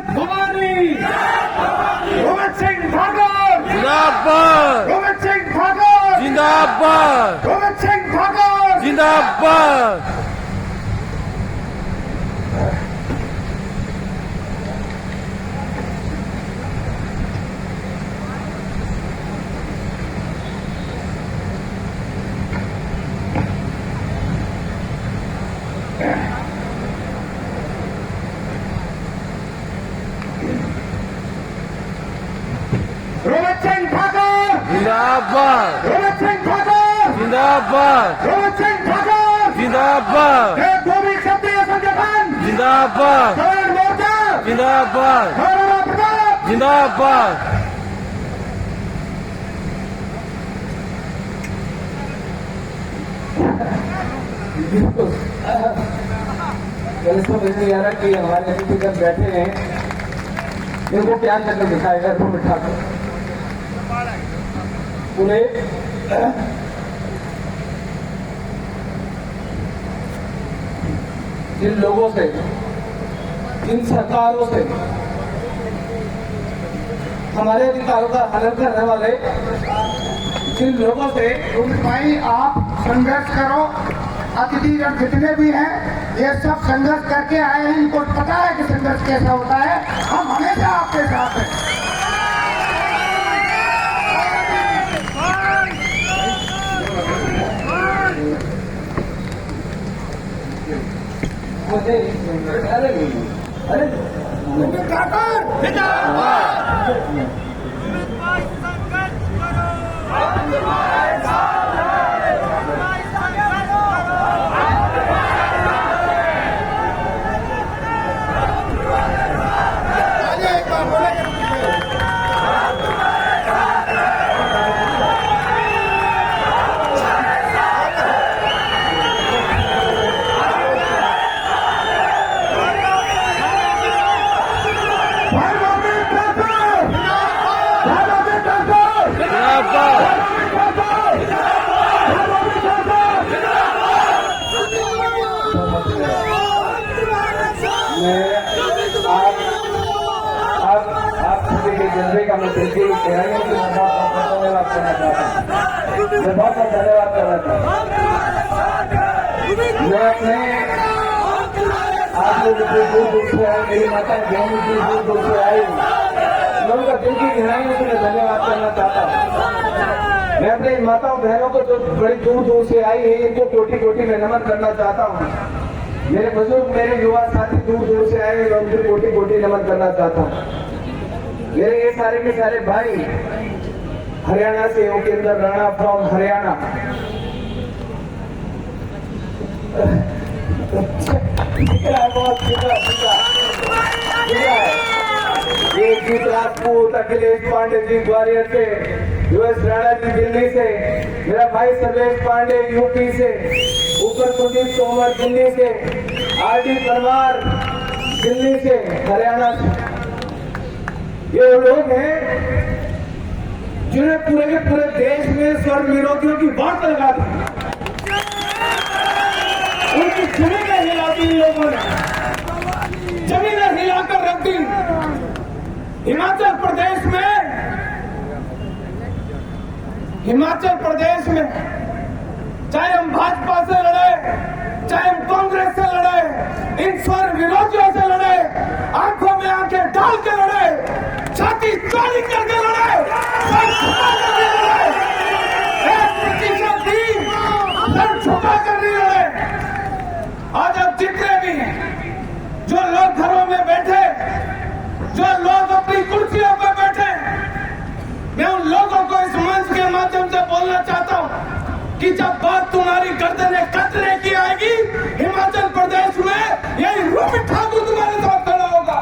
भवानी गोविंद सिंह ठाकुर जिंदाबाद गोविंद सिंह ठाकुर जिंदाबाद गोविंद सिंह ठाकुर जिंदाबाद गोविंद सिंह ठाकुर जिंदाबाद गोविंद सिंह ठाकुर जिंदाबाद गोविंद सिंह ठाकुर जिंदाबाद भूमि क्षत्रिय संगठन जिंदाबाद स्वर्ण मोर्चा जिंदाबाद महाराणा प्रताप जिंदाबाद इसको मुझे याद है कि हमारे स्पीकर बैठे हैं, इनको क्या करके दिखाएगा तो बिठा कर पूरे जिन लोगों से, इन सरकारों से हमारे अधिकारों का हनन करने वाले जिन लोगों से, भाई आप संघर्ष करो। अतिथिगण जितने भी हैं ये सब संघर्ष करके आए हैं, इनको पता है कि संघर्ष कैसा होता है। हम हमेशा आपके साथ हैं। मुझे अरे अरे जनता का मैं बिल्कुल गहराइयों से धन्यवाद करना चाहता हूँ। मैं बहुत बहुत धन्यवाद कर रहा था। मैं अपने आप लोग दूर दूर से आए, मेरी माता बहन दूर दूर से आई, मैं उनका दिल की गहराइयों से मैं धन्यवाद करना चाहता हूँ। मैं अपने माताओं बहनों को जो बड़ी दूर दूर से आई है, इनको कोटि कोटि में नमन करना चाहता हूँ। मेरे बुजुर्ग, मेरे युवा साथी दूर दूर से आए, मैं उनको कोटि कोटि नमन करना चाहता हूँ। मेरे ये सारे के सारे भाई हरियाणा से, योगेंद्र राणा फ्रॉम हरियाणा, जीत राजपूत, अखिलेश पांडे जी ग्वालियर से, यूएस राणा जी दिल्ली से, मेरा भाई सर्वेश पांडे यूपी से, ऊपर कुलदीप तोमर दिल्ली से, आरडी परमार दिल्ली से, हरियाणा से। ये लोग हैं जिन्हें पूरे के पूरे देश में स्वर्ण विरोधियों की बात लगा दी, उनकी जमीनें हिला दी लोगों ने, जमीनें हिलाकर रख दी। हिमाचल प्रदेश में चाहे हम भाजपा से लड़े, चाहे हम कांग्रेस से लड़े, इन स्वर्ण विरोधियों से लड़े, आंखों में आंखें डाल के लड़े, छाती चौड़ी करके लड़े, एक प्रतिशत भी सर झुका कर नहीं लड़े। आज अब जितने भी जो लोग घरों में बैठे, जो लोग अपनी कुर्सियों पर बैठे, मैं उन लोगों को इस मंच के माध्यम से बोलना चाहता हूं कि जब बात तुम्हारी गर्दनें कतरे की आएगी, हिमाचल प्रदेश में यही रोहित ठाकुर तुम्हारे साथ खड़ा होगा।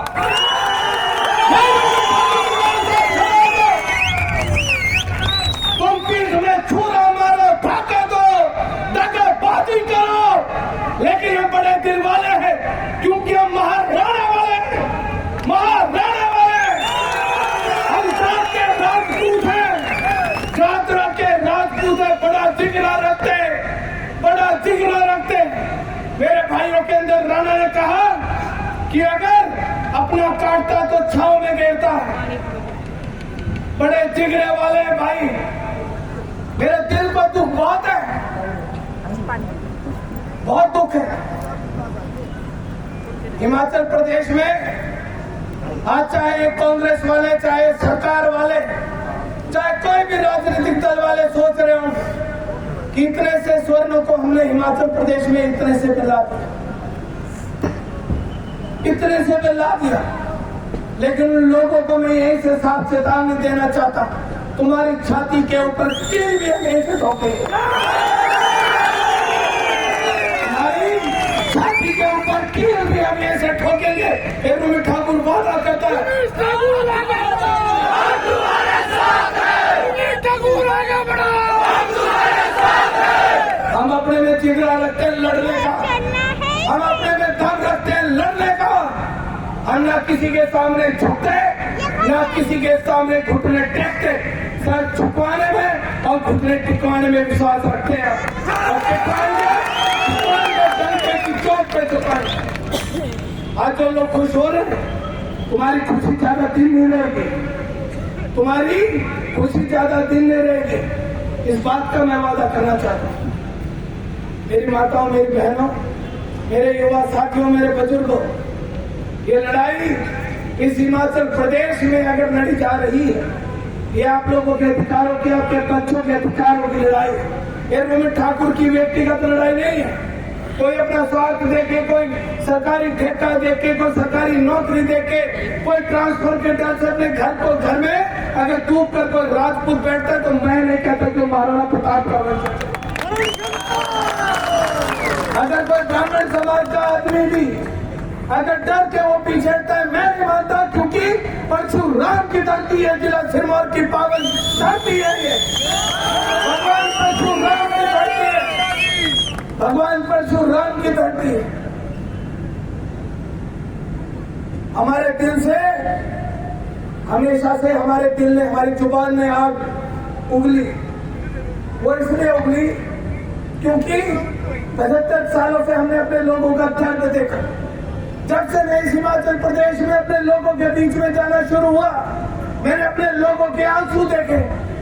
तुम पीठ में छुरा मारो, धक्का दो, दगाबाजी करो, लेकिन हम बड़े दिल वाले हैं, क्योंकि हम महाराणा वाले हैं, महाराणा वाले। हम जात के राजपूत हैं, जातरा के राजपूत है, बड़ा जिगरा रखते, बड़ा जिगरा रखते। मेरे भाइयों के अंदर राणा ने कहा कि अगर अपना काटता तो छाव में गिरता है। बड़े जिगरे वाले भाई, मेरे दिल पर दुख बहुत है, बहुत दुख है। हिमाचल प्रदेश में आज चाहे कांग्रेस वाले, चाहे सरकार वाले, चाहे कोई भी राजनीतिक दल वाले सोच रहे हो कि इतने से स्वर्णों को हमने हिमाचल प्रदेश में इतने से मिला दिया, इतने से मिला दिया। लेकिन उन लोगों को मैं यही से साफ चेतावनी देना चाहता, तुम्हारी छाती के ऊपर कील भी हम यहीं से ठोकेंगे, तुम्हारी छाती के ऊपर कील भी हम यहीं से ठोकेंगे। एवं ठाकुर वादा करता है, हम अपने में जिगरा रखते हैं लड़ने का, हम अपने में दम रखते हैं लड़ने का। हम ना किसी के सामने झुकते, ना किसी के सामने घुटने टेकते, सर झुकवाने में और घुटने टिकवाने में विश्वास रखते हैं। और टिकवाएंगे डंके की चोट पे झुकाएंगे। आज जो लोग खुश हो रहे हैं, तुम्हारी खुशी ज्यादा दिन नहीं रहेगी, तुम्हारी खुशी ज्यादा दिन नहीं रहेगी। इस बात का मैं वादा करना चाहता हूँ। मेरी माताओं, मेरी बहनों, मेरे युवा साथियों, मेरे बुजुर्गों, ये लड़ाई इस हिमाचल प्रदेश में अगर लड़ी जा रही है, ये आप लोगों के अधिकारों की, आपके बच्चों के अधिकारों की लड़ाई है। ये रविंद्र ठाकुर की व्यक्तिगत लड़ाई नहीं है। कोई अपना स्वार्थ देके, कोई सरकारी ठेका देके, कोई सरकारी नौकरी देके, कोई ट्रांसफर के डर से अपने घर में अगर टूट कर कोई राजपूत बैठता है तो मैं नहीं कहता कि महाराणा प्रताप का वंशज। अगर कोई ब्राह्मण समाज का आदमी भी अगर डर के वो पीछे हटता है, मैं नहीं मानता, क्योंकि परशुराम की धरती है, जिला सिरमौर की पावन धरती है। ये भगवान परशुराम की धरती है, भगवान परशुराम की धरती है। हमारे दिल से हमेशा से हमारे दिल ने, हमारी जुबान ने आग उगली। वो इसलिए उगली क्योंकि 75 सालों से हमने अपने लोगों का दर्द देखा। जब से मैं इस हिमाचल प्रदेश में अपने लोगों के बीच में जाना शुरू हुआ, मैंने अपने लोगों के आंसू देखे,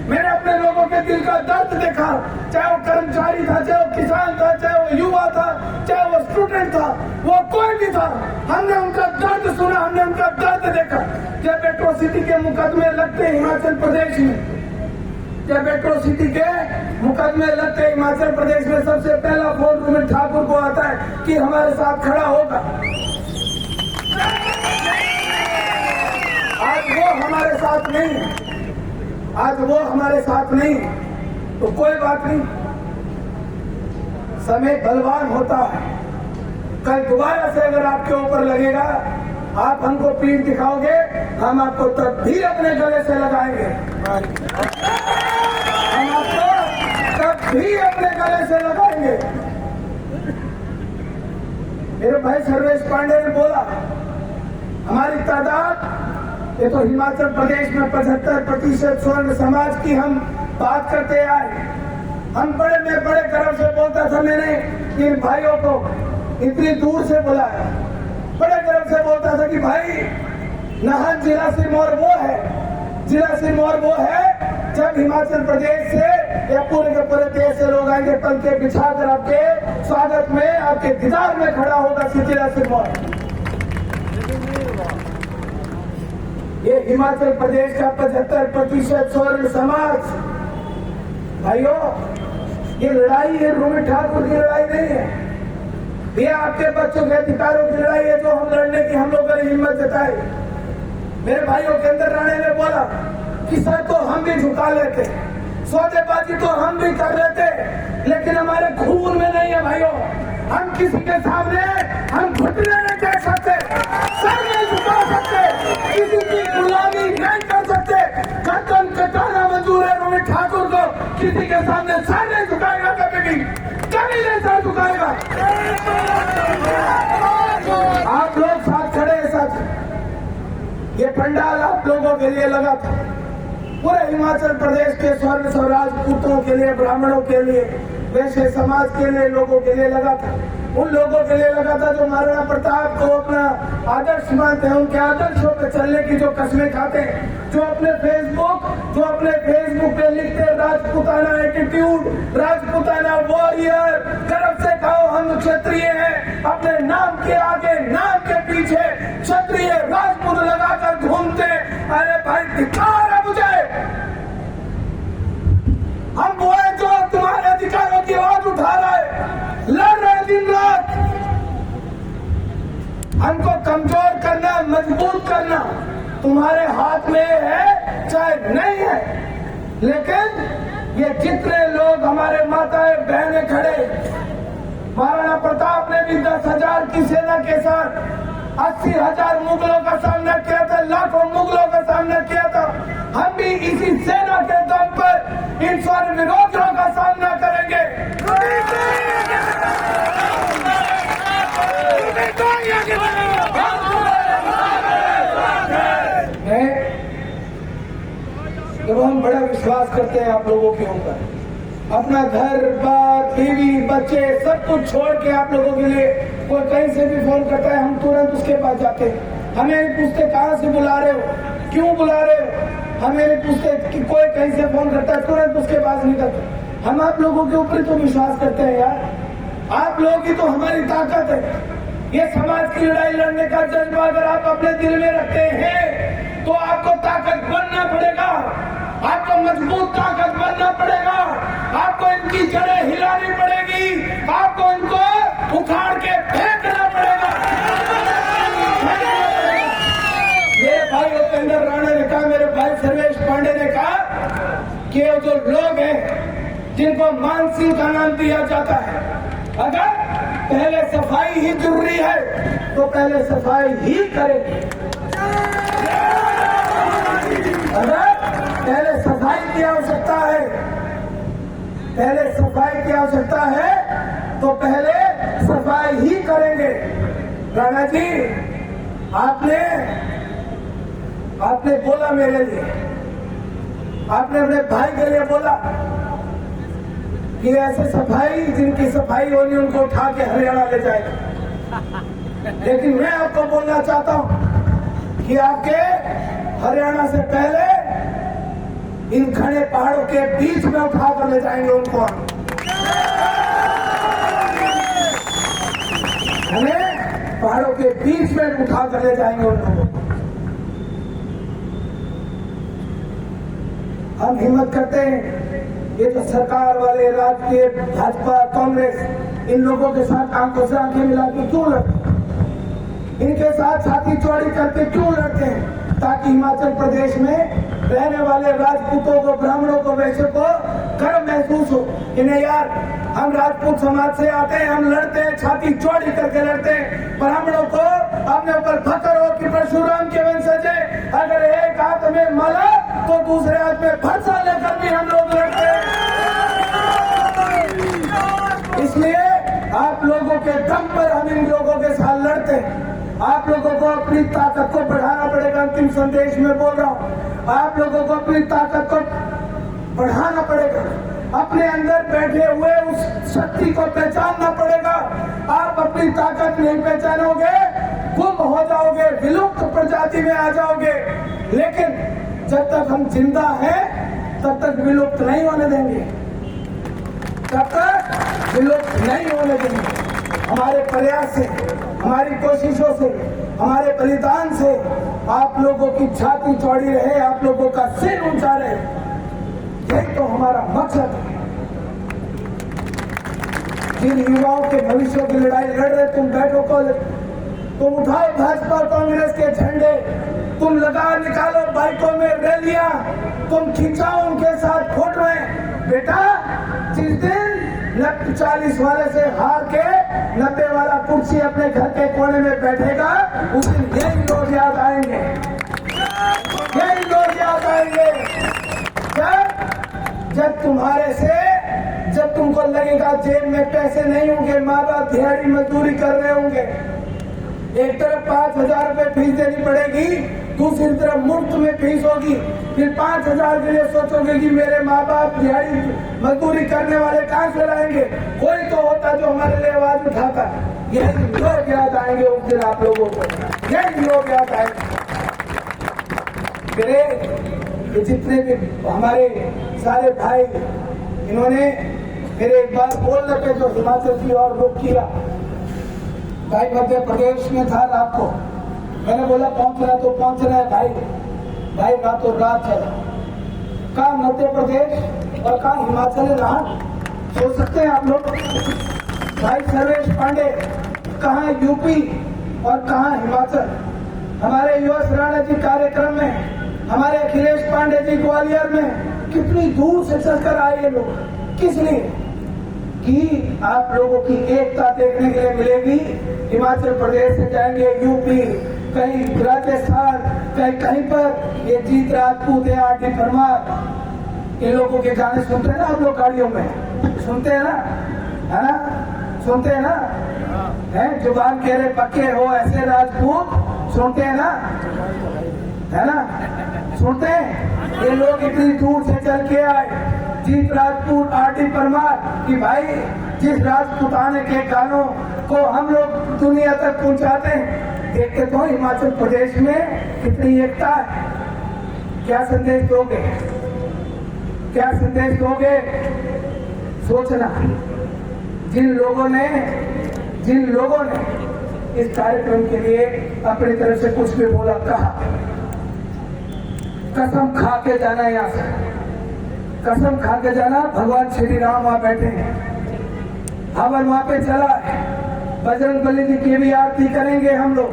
मैंने अपने लोगों के दिल का दर्द देखा। चाहे वो कर्मचारी था, चाहे वो किसान था, चाहे वो युवा था, चाहे वो स्टूडेंट था, वो कोई भी था, हमने उनका दर्द सुना, हमने उनका दर्द देखा। जब एट्रोसिटी के मुकदमे लगते हैं हिमाचल प्रदेश में, जब एट्रोसिटी के मुकदमे लगते हैं हिमाचल प्रदेश में, सबसे पहला फोन रविंद्र ठाकुर को आता है कि हमारे साथ खड़ा होगा। आज वो हमारे साथ नहीं, आज वो हमारे साथ नहीं, तो कोई बात नहीं, समय बलवान होता है। कल दोबारा से अगर आपके ऊपर लगेगा, आप हमको पीठ दिखाओगे, हम आपको तब भी अपने गले से लगाएंगे, हम आपको तब भी अपने गले से लगाएंगे। मेरे भाई सर्वेश पांडे ने बोला, हमारी तादाद, ये तो हिमाचल प्रदेश में 75% स्वर्ण समाज की हम बात करते आए। हम बड़े गर्व से बोलता था, मैंने इन भाइयों को इतनी दूर से बुलाया, बड़े गर्व से बोलता था कि भाई नाहन जिला सिरमौर वो है, जिला सिरमौर वो है जब हिमाचल प्रदेश से या पूरे के पूरे देश से लोग आएंगे, पलके बिछाकर आपके स्वागत में, आपके दीदार में खड़ा होगा जिला सिरमौर। ये हिमाचल प्रदेश का 75% स्वर्ण समाज, भाइयों, ये लड़ाई है रविंद्र ठाकुर की लड़ाई नहीं है, ये आपके बच्चों के अधिकारों की लड़ाई है जो हम लड़ने की हम लोगों ने हिम्मत जताई। मेरे भाइयों के अंदर राणे ने बोला कि सर तो हम भी झुका लेते, सौदेबाजी तो हम भी कर लेते, लेकिन हमारे खून में नहीं है भाइयों। हम किसी के सामने हम घुटने नहीं टेक सकते, सर नहीं झुका सकते, किसी की गुलामी नहीं कर सकते। गर्दन कटाना मंजूर है रविंद्र ठाकुर को, किसी के सामने सर नहीं झुकाएगा, कभी भी कभी नहीं सर झुकाएगा। आप लोग साथ खड़े हैं, साथ ये पंडाल आप लोगों के लिए लगा था, पूरे हिमाचल प्रदेश के स्वर्ण स्वराज पूतों के लिए, ब्राह्मणों के लिए, वैश्य समाज के लिए, लोगों के लिए लगा था। उन लोगों के लिए लगा था जो महाराणा प्रताप को अपना आदर्श मानते हैं, उनके आदर्शों पे चलने की जो कसमें खाते हैं, जो अपने फेसबुक पे लिखते हैं राजपूताना एटीट्यूड, राजपूताना वॉरियर, गर्व से कहो हम क्षत्रिय हैं, अपने नाम के आगे नाम के पीछे क्षत्रिय राजपूत लगाकर घूमते। अरे भाई धिक्कार है मुझे। हम वो है जो तुम्हारे अधिकारों की आवाज उठा रहा है, लड़ रहे दिन रात। हमको कमजोर करना, मजबूत करना तुम्हारे हाथ में है चाहे नहीं है, लेकिन ये जितने लोग हमारे माताएं बहनें खड़े, महाराणा प्रताप ने भी 10,000 की सेना के साथ 80,000 मुगलों का सामना किया था, लाखों मुगलों का सामना किया था। हम भी इसी सेना के दम पर इन सारे विरोधियों का सामना करेंगे। जब हम बड़ा विश्वास करते हैं आप लोगों के ऊपर, अपना घर बार बीवी बच्चे सब कुछ छोड़ के आप लोगों के लिए कोई कहीं से भी फोन करता है, हम तुरंत उसके पास जाते हैं। हमें नहीं पूछते कहाँ से बुला रहे हो, क्यों बुला रहे हो, हमें नहीं पूछते कि कोई कहीं से फोन करता है, तुरंत उसके पास निकलते। हम आप लोगों के ऊपर तो विश्वास करते हैं यार, आप लोगों की तो हमारी ताकत है। ये समाज की लड़ाई लड़ने का जज्बा अगर आप अपने दिल में रखते हैं तो आपको ताकत बनना पड़ेगा, आपको मजबूत ताकत बनना पड़ेगा, आपको इनकी जड़ें हिलानी पड़ेगी, आपको इनको उखाड़ के फेंकना पड़ेगा। मेरे भाई उपेंद्र राणा ने कहा, मेरे भाई सर्वेश पांडे ने कहा कि वो जो लोग हैं जिनको मान सिंह का नाम दिया जाता है, अगर पहले सफाई ही जरूरी है तो पहले सफाई ही करेंगे। अगर पहले सफाई की आवश्यकता है, पहले सफाई की आवश्यकता है तो पहले सफाई ही करेंगे। राणा जी आपने बोला मेरे लिए, आपने अपने भाई के लिए बोला कि ऐसे सफाई जिनकी सफाई होनी उनको उठा के हरियाणा ले जाएगा। लेकिन मैं आपको बोलना चाहता हूं कि आपके हरियाणा से पहले इन घने पहाड़ों के बीच में उठा कर ले जाएंगे उनको। हमें पहाड़ों के बीच में उठा कर ले जाएंगे उनको। हम हिम्मत करते हैं, ये जो सरकार वाले राजकीय भाजपा कांग्रेस इन लोगों के साथ आंखों से आंखें मिला के क्यों लड़ते, इनके साथ छाती चौड़ी करके क्यों लड़ते हैं, ताकि हिमाचल प्रदेश में रहने वाले राजपूतों को, ब्राह्मणों को, वैश्यों को गर्व महसूस हो कि नहीं यार हम राजपूत समाज से आते हैं, हम लड़ते हैं, छाती चौड़ी करके लड़ते हैं। ब्राह्मणों को अपने ऊपर फख्र हो कि परशुराम के वंशज है, अगर एक हाथ में माला तो दूसरे हाथ में फरसा लेकर भी हम लोग लड़ते हैं। इसलिए आप लोगों के दम पर हम इन लोगों के साथ लड़ते हैं। आप लोगों को अपनी ताकत को बढ़ाना पड़ेगा। अंतिम संदेश में बोल रहा हूँ, आप लोगों को अपनी ताकत को बढ़ाना पड़ेगा, अपने अंदर बैठे हुए उस शक्ति को पहचानना पड़ेगा। आप अपनी ताकत नहीं पहचानोगे, गुम हो जाओगे, विलुप्त प्रजाति में आ जाओगे। लेकिन जब तक हम जिंदा हैं तब तक विलुप्त नहीं होने देंगे, तब तक विलुप्त नहीं होने देंगे। हमारे प्रयास से, हमारी कोशिशों से, हमारे बलिदान से आप लोगों की छाती चौड़ी रहे, आप लोगों का सिर ऊंचा रहे, यही तो हमारा मकसद है। जिन युवाओं के भविष्य की लड़ाई लड़ रहे, तुम बैठो को, तुम उठाओ भाजपा कांग्रेस के झंडे, तुम लगा निकालो बाइकों में रैलियां, तुम खिंचाओ उनके साथ फोटोएं। बेटा जिस दिन 40 वाले से हार के 90 वाला कुर्सी अपने घर के कोने में बैठेगा, उस दिन यही लोग याद आएंगे, यही लोग याद आएंगे। जब तुम्हारे से, जब तुमको लगेगा जेब में पैसे नहीं होंगे, माँ बाप दिहाड़ी मजदूरी कर रहे होंगे, एक तरफ 5,000 रुपए फीस देनी पड़ेगी, दूसरी तरफ मुफ्त में फीस होगी, फिर 5,000 के लिए सोचोगे कि मेरे माँ बाप दिहाड़ी मजदूरी करने वाले कहाँ से लाएंगे। कोई तो होता जो हमारे लिए आवाज उठाता। यही लोग याद आएंगे उस दिन आप लोगों को, यही लोग याद आएंगे। मेरे जितने भी हमारे सारे भाई, इन्होंने मेरे एक बार बोलने पे जो हिमाचल की ओर रुख किया। भाई मध्य प्रदेश में था रात को, मैंने बोला पहुंचना तो पहुंचना है भाई। भाई रातों रात चला, कहाँ मध्य प्रदेश और कहाँ हिमाचल रहा, सोच सकते हैं आप लोग। भाई सर्वेश पांडे कहाँ यूपी और कहाँ हिमाचल। हमारे युवा राणा जी कार्यक्रम में, हमारे अखिलेश पांडे जी ग्वालियर में कितनी दूर से चलकर आए ये लोग, किस लिए? कि आप लोगों की एकता देखने के लिए मिलेगी। हिमाचल प्रदेश से जाएंगे यूपी, कहीं राजस्थान, कहीं पर ये जीत राजपूत या आरटी परमार, इन लोगों के गाने सुनते हैं ना आप लोग गाड़ियों में, सुनते हैं ना, है ना, सुनते हैं ना, है जुबान कह रहे पक्के हो ऐसे राजपूत, सुनते हैं ना, है ना, सुनते हैं। ये लोग इतनी दूर से चल के आए, जीत राजपूत, आरटी परमार, कि भाई जिस राजपूताने के गानों को हम लोग दुनिया तक पहुंचाते हैं, देखते तो हिमाचल प्रदेश में कितनी एकता है। क्या संदेश दोगे, क्या संदेश दोगे? सोचना। जिन लोगों ने इस कार्यक्रम के लिए अपनी तरफ से कुछ भी बोला, कहा, कसम खा के जाना, यहाँ से कसम खा के जाना। भगवान श्री राम वहां बैठे हैं, हवन वहां पे चला है, बजरंग बली जी की भी आरती करेंगे हम लोग।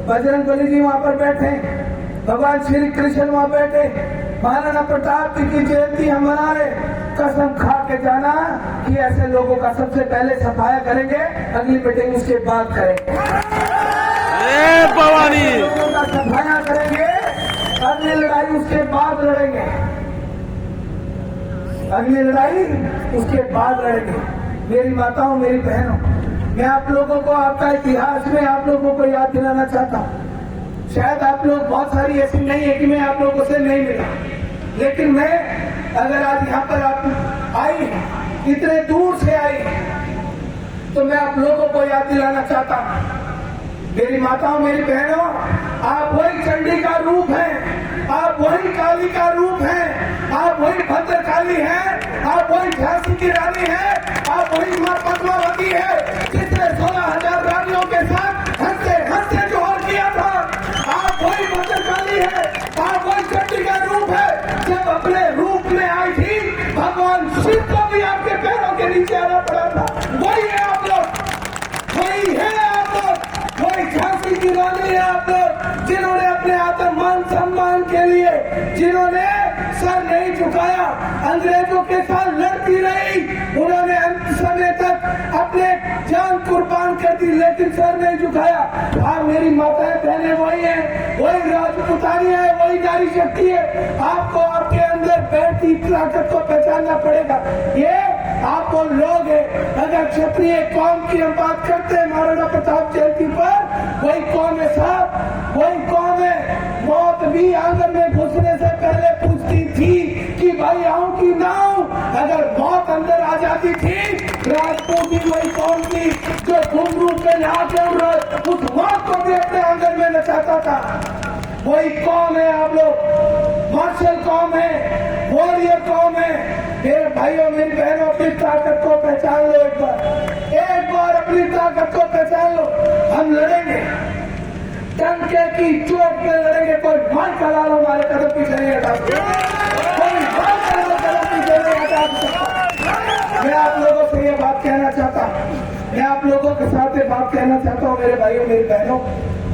बजरंग बली जी वहां पर बैठे, भगवान श्री कृष्ण वहां बैठे, महाराणा प्रताप जी की जयंती हम मना रहे। कसम खा के जाना कि ऐसे लोगों का सबसे पहले सफाया करेंगे, अगली मीटिंग उसके बाद करेंगे। भवानी लोगों का सफाया करेंगे, अगली लड़ाई उसके बाद लड़ेंगे, अगली लड़ाई उसके बाद लड़ेंगे। मेरी माताओं, मेरी बहनों, मैं आप लोगों को आपका इतिहास में आप लोगों को याद दिलाना चाहता हूँ। शायद आप लोग बहुत सारी ऐसी नहीं है कि मैं आप लोगों से नहीं मिला, लेकिन मैं अगर आज यहाँ पर आप आई, इतने दूर से आई, तो मैं आप लोगों को याद दिलाना चाहता हूँ। मेरी माताओं, मेरी बहनों, आप वही चंडी का रूप हैं, आप वही काली का रूप हैं, आप वही भद्रकाली हैं, आप वही झांसी की रानी हैं, आप वही मां पद्मावती है, जिसने 16,000 रानियों के साथ हंसते हंसते जोहर किया था। आप वही भद्रकाली है, आप वही चंडी का रूप है। जब अपने रूप में आई थी, भगवान शिव को भी आपके पैरों के नीचे आना पड़ा था। वही है आप लोग, वही है आप लोग, वही झांसी की रानी है आप लोग, जिन्होंने अपने आत्मान सम्मान के लिए, जिन्होंने सर नहीं झुकाया, अंग्रेजों के साथ लड़ती रही, उन्होंने अंत समय तक अपने जान कुर्बान कर दी, लेकिन सर नहीं झुकाया। हाँ, मेरी माताएं बहनें वही है, वही राजपूतानियां है, वही नारी शक्ति है। आपको आपके अंदर बैठती ताकत को पहचानना पड़ेगा। ये आप वो लोग हैं, अगर क्षत्रिय कौम की हम बात करते हैं महाराणा प्रताप जयंती पर, वही कौम है साहब, वही कौम है। मौत भी आंगन में घुसने से पहले पूछती थी कि भाई आऊं कि ना आऊं। अगर मौत अंदर आ जाती थी, राजपूत भी वही कौम थी जो घुंघरू पे नहा के उस मौत को भी अपने आंगन में नचाता था। वही कौम है आप लोग, मार्शल कौम है, वॉरियर कौम है। मेरे भाइयों, मेरी बहनों, अपनी ताकत को पहचान लो, एक बार अपनी ताकत को पहचान लो। हम लड़ेंगे, टंके की चोट में लड़ेंगे। कोई मार करा लो, हमारे कदम पीछे नहीं हटा सकता, कोई मार करा लो, कदम पीछे नहीं हटा सकता। मैं आप लोगों से ये बात कहना चाहता हूँ, मैं आप लोगों के साथ ये बात कहना चाहता हूँ, मेरे भाइयों, मेरी बहनों,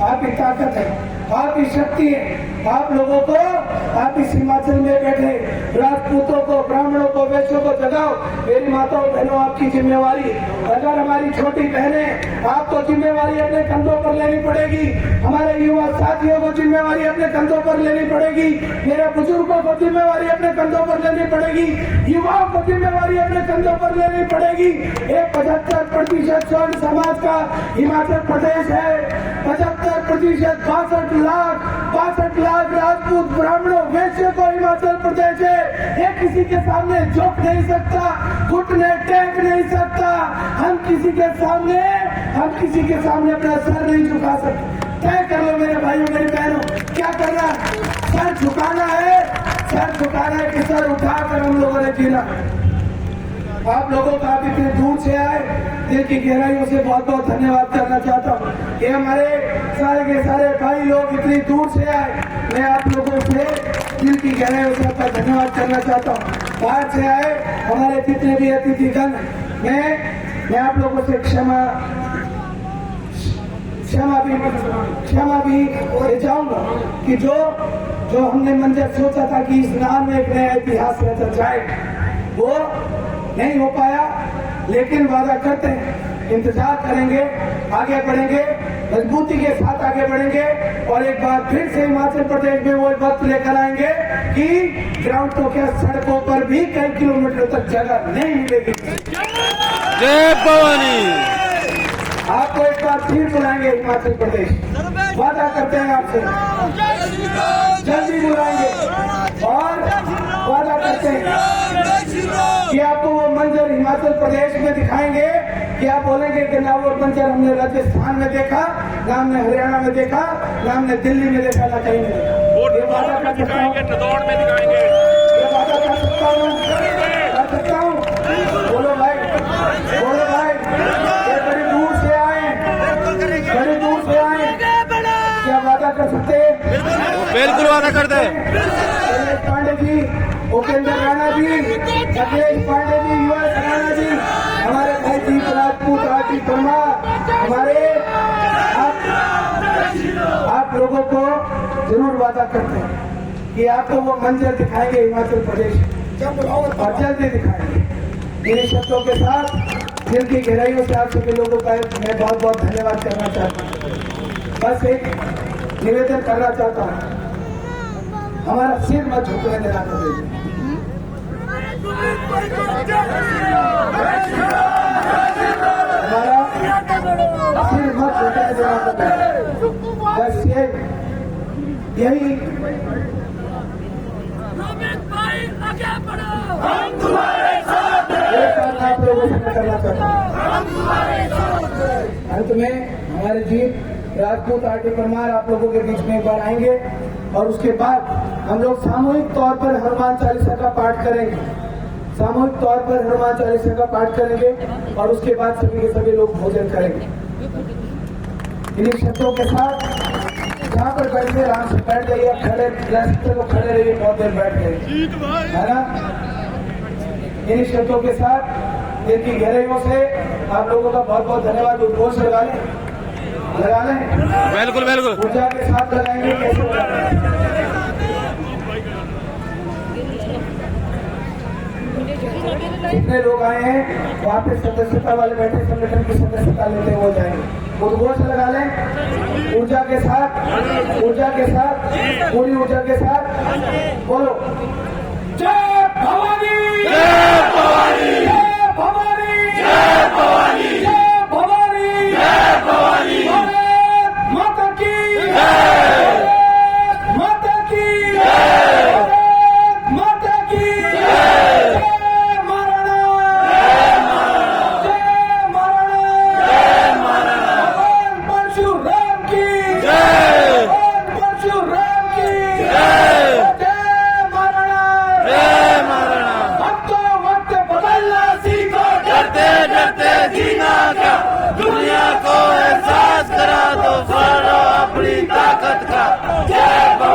आपकी ताकत है, आपकी शक्ति है। आप लोगों को, आप इस हिमाचल में बैठे राजपूतों को, ब्राह्मणों को, वैश्यों को जगाओ। मेरी माताओं बहनों, आपकी जिम्मेवारी, अगर हमारी छोटी बहनें, आपको जिम्मेवारी अपने कंधों पर लेनी पड़ेगी। हमारे युवा साथियों को जिम्मेवारी अपने कंधों पर लेनी पड़ेगी। मेरे बुजुर्गों को जिम्मेवारी अपने कंधों पर लेनी पड़ेगी। युवाओं को जिम्मेवारी अपने कंधों पर लेनी पड़ेगी। एक 75% स्वर्ण समाज का हिमाचल प्रदेश है। 75 प्रतिशत 62 लाख राजपूत ब्राह्मणों वैश्य को हिमाचल प्रदेश है। ये किसी के सामने झुक नहीं सकता, घुटने टेक नहीं सकता। हम किसी के सामने अपना सर नहीं झुका सकते। तय कर लो मेरे भाइयों मेरी बहनों, क्या करना है? सर झुकाना है कि सर उठाकर हम लोगों ने जीना। आप लोगों का आप इतने दूर से आए, दिल की गहराइयों से बहुत बहुत धन्यवाद करना चाहता हूँ। ये हमारे सारे के सारे भाई लोग इतनी दूर से आए, मैं आप लोगों से दिल की गहराइयों से आपका धन्यवाद करना चाहता हूँ। बाहर से आए हमारे जितने भी अतिथिगण, मैं आप लोगों से क्षमा भी ले जाऊंगा कि जो हमने मंजर सोचा था कि इस नाम में एक नया इतिहास रचा जाए, वो नहीं हो पाया। लेकिन वादा करते हैं, इंतजार करेंगे, आगे बढ़ेंगे, मजबूती के साथ आगे बढ़ेंगे और एक बार फिर से हिमाचल प्रदेश में वो वक्त लेकर आएंगे कि ग्राउंड तो क्या सड़कों पर भी कई किलोमीटर तक जगह नहीं मिलेगी। जय भवानी। आपको एक बार फिर बुलाएंगे हिमाचल प्रदेश, वादा करते हैं आपसे, जल्दी बुलाएंगे और वादा करते हैं कि आपको वो मंजर हिमाचल प्रदेश में दिखाएंगे कि आप बोलेंगे कि ना वो मंजर हमने राजस्थान में देखा, ना हमने हरियाणा में देखा, ना हमने दिल्ली में देखा, ना कहीं में देखा। ये वादा कर सकता हूँ, ये वादा कर सकता हूँ। बोलो भाई, ये बड़ी दूर से आए, क्या वादा कर सकते हैं? बिल्कुल वादा करते हैं। शैलेश पांडे जी, उपेंद्र राणा जी, अखिलेश पांडे जी, युवराज राणा जी, हमारे भाई दीप राजपूत, आरती परमार, हमारे आप लोगों को जरूर वादा करते हैं कि आपको वो मंजर दिखाएंगे हिमाचल प्रदेश और जल्दी दिखाएंगे। मेरे शब्दों के साथ दिल की गहराइयों से आप सभी लोगों का मैं बहुत बहुत धन्यवाद करना चाहता हूँ। बस एक निवेदन करना चाहता हूँ, हमारा सिर मत झुकने देना कभी। हमारा सिर मत झुकने देना कभी। बस यही आप लोगों से करना चाहता हूँ। अंत में हमारे जीत राजपूत आरती परमार आप लोगों के बीच में एक बार आएंगे और उसके बाद हम लोग सामूहिक तौर पर हनुमान चालीसा का पाठ करेंगे। सामूहिक तौर पर हनुमान चालीसा का पाठ करेंगे और उसके बाद सभी के सभी लोग भोजन करेंगे। इन्हीं शब्दों के साथ जहाँ पर बैठे आराम से बैठ जाइए, खड़े तो खड़े रहिए, बहुत देर बैठ गए है ना। इन्हीं शब्दों के साथ दिल की गहराइयों से आप लोगों का बहुत बहुत धन्यवाद। उद्घोष लगा लें बिल्कुल ऊर्जा के साथ लगाएंगे, कैसे लगाएंगे? जितने लोग आए हैं वहाँ पे सदस्यता वाले बैठे, संगठन की सदस्यता लेते हुए जाएंगे। उद्घोष लगा लें ऊर्जा के साथ, पूरी ऊर्जा के साथ बोलो, जय भवानी, जय भवानी, जय भवानी, जय भवानी, जय भवानी, जय भवानी। भारत माता की जय, भारत माता की जय, भारत माता की जय, जय महाराणा, जय महाराणा, जय महाराणा, भगवान परशुराम की जय, भगवान परशुराम की जय, जय महाराणा, जय महाराणा। अब तो वक्त बदलना सीखो, डरते डरते जीना क्या, दुनिया को एहसास करा दो फरो अपनी ताकत का। जय भवानी।